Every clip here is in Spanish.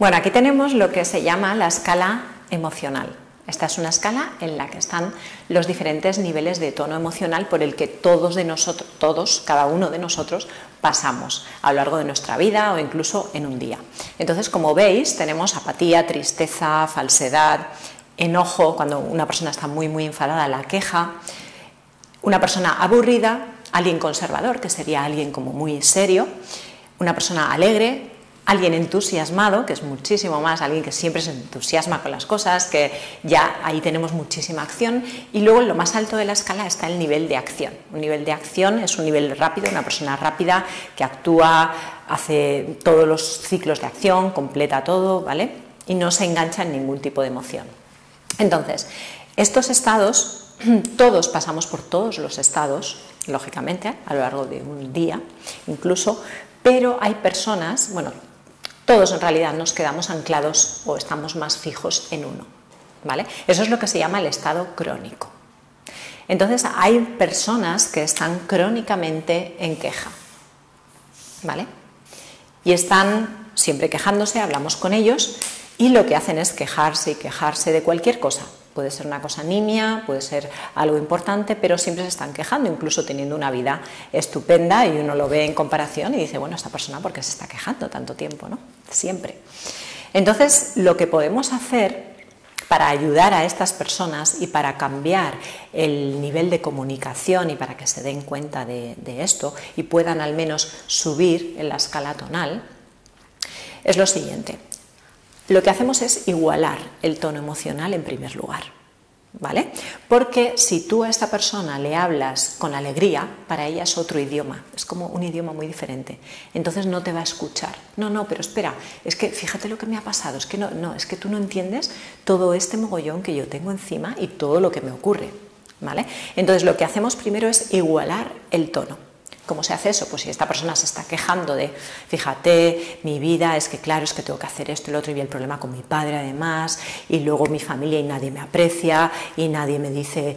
Bueno, aquí tenemos lo que se llama la escala emocional. Esta es una escala en la que están los diferentes niveles de tono emocional por el que cada uno de nosotros pasamos a lo largo de nuestra vida o incluso en un día. Entonces, como veis, tenemos apatía, tristeza, falsedad, enojo, cuando una persona está muy enfadada, la queja, una persona aburrida, alguien conservador, que sería alguien como muy serio, una persona alegre, alguien entusiasmado, que es muchísimo más, alguien que siempre se entusiasma con las cosas, que ya ahí tenemos muchísima acción, y luego en lo más alto de la escala está el nivel de acción. Un nivel de acción es un nivel rápido, una persona rápida que actúa, hace todos los ciclos de acción, completa todo, ¿vale? Y no se engancha en ningún tipo de emoción. Entonces, estos estados, todos pasamos por todos los estados, lógicamente, a lo largo de un día, incluso, pero hay personas, bueno, todos en realidad nos quedamos anclados o estamos más fijos en uno, ¿vale? Eso es lo que se llama el estado crónico. Entonces hay personas que están crónicamente en queja, ¿vale? Y están siempre quejándose, hablamos con ellos y lo que hacen es quejarse y quejarse de cualquier cosa. Puede ser una cosa nimia, puede ser algo importante, pero siempre se están quejando, incluso teniendo una vida estupenda, y uno lo ve en comparación y dice, bueno, esta persona, ¿por qué se está quejando tanto tiempo, no? Siempre. Entonces, lo que podemos hacer para ayudar a estas personas y para cambiar el nivel de comunicación y para que se den cuenta de esto y puedan al menos subir en la escala tonal, es lo siguiente. Lo que hacemos es igualar el tono emocional en primer lugar, ¿vale? Porque si tú a esta persona le hablas con alegría, para ella es otro idioma, es como un idioma muy diferente, entonces no te va a escuchar. No, pero espera, es que fíjate lo que me ha pasado, es que es que tú no entiendes todo este mogollón que yo tengo encima y todo lo que me ocurre, ¿vale? Entonces lo que hacemos primero es igualar el tono. ¿Cómo se hace eso? Pues si esta persona se está quejando de, fíjate, mi vida es que claro, es que tengo que hacer esto y lo otro, y el problema con mi padre además, y luego mi familia y nadie me aprecia, y nadie me dice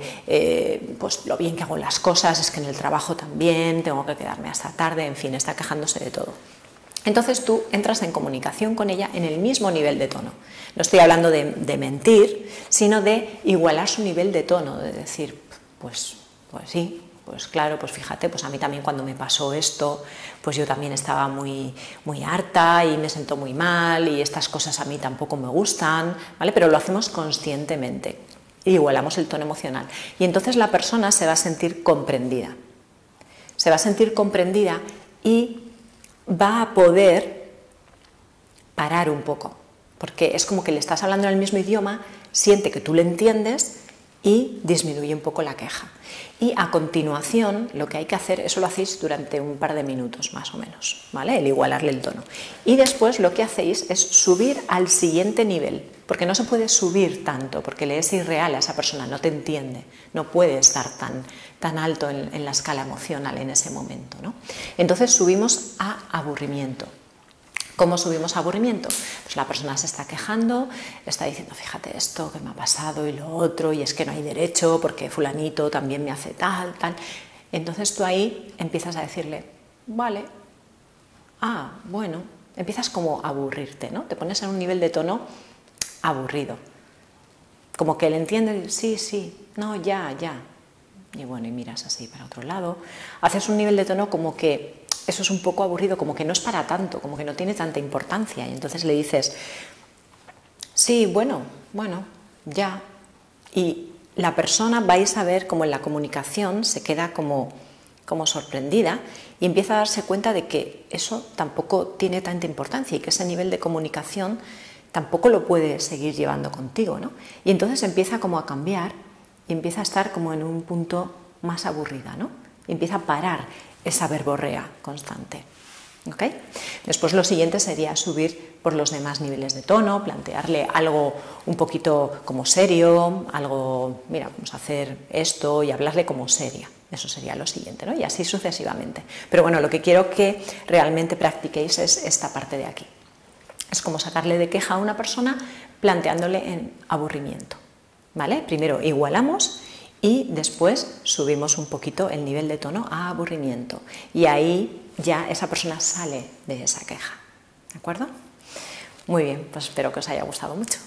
pues lo bien que hago las cosas, es que en el trabajo también, tengo que quedarme hasta tarde, en fin, está quejándose de todo. Entonces tú entras en comunicación con ella en el mismo nivel de tono. No estoy hablando de mentir, sino de igualar su nivel de tono, de decir, pues sí, pues claro, pues fíjate, pues a mí también cuando me pasó esto, pues yo también estaba muy harta y me sentó muy mal y estas cosas a mí tampoco me gustan, ¿vale? Pero lo hacemos conscientemente, igualamos el tono emocional y entonces la persona se va a sentir comprendida. Se va a sentir comprendida y va a poder parar un poco, porque es como que le estás hablando en el mismo idioma, siente que tú le entiendes y disminuye un poco la queja. Y a continuación lo que hay que hacer, eso lo hacéis durante un par de minutos más o menos, ¿vale? El igualarle el tono. Y después lo que hacéis es subir al siguiente nivel, porque no se puede subir tanto, porque le es irreal a esa persona, no te entiende, no puede estar tan alto en la escala emocional en ese momento, ¿no? Entonces subimos a aburrimiento. ¿Cómo subimos a aburrimiento? Pues la persona se está quejando, está diciendo, fíjate esto que me ha pasado y lo otro, y es que no hay derecho porque fulanito también me hace tal. Entonces tú ahí empiezas a decirle, vale, bueno, empiezas como a aburrirte, ¿no? Te pones en un nivel de tono aburrido. Como que él entiende, sí, no, ya. Y bueno, y miras así para otro lado. Haces un nivel de tono como que eso es un poco aburrido, como que no es para tanto, como que no tiene tanta importancia. Y entonces le dices, sí, bueno, ya. Y la persona, vais a ver como en la comunicación se queda como sorprendida y empieza a darse cuenta de que eso tampoco tiene tanta importancia y que ese nivel de comunicación tampoco lo puede seguir llevando contigo, ¿no? Y entonces empieza como a cambiar y empieza a estar como en un punto más aburrida, ¿no? Y empieza a parar esa verborrea constante. ¿Ok? Después lo siguiente sería subir por los demás niveles de tono, plantearle algo un poquito como serio, algo, mira, vamos a hacer esto y hablarle como seria. Eso sería lo siguiente, ¿no? Y así sucesivamente. Pero bueno, lo que quiero que realmente practiquéis es esta parte de aquí. Es como sacarle de queja a una persona planteándole en aburrimiento, ¿vale? Primero igualamos y después subimos un poquito el nivel de tono a aburrimiento y ahí ya esa persona sale de esa queja, ¿de acuerdo? Muy bien, pues espero que os haya gustado mucho.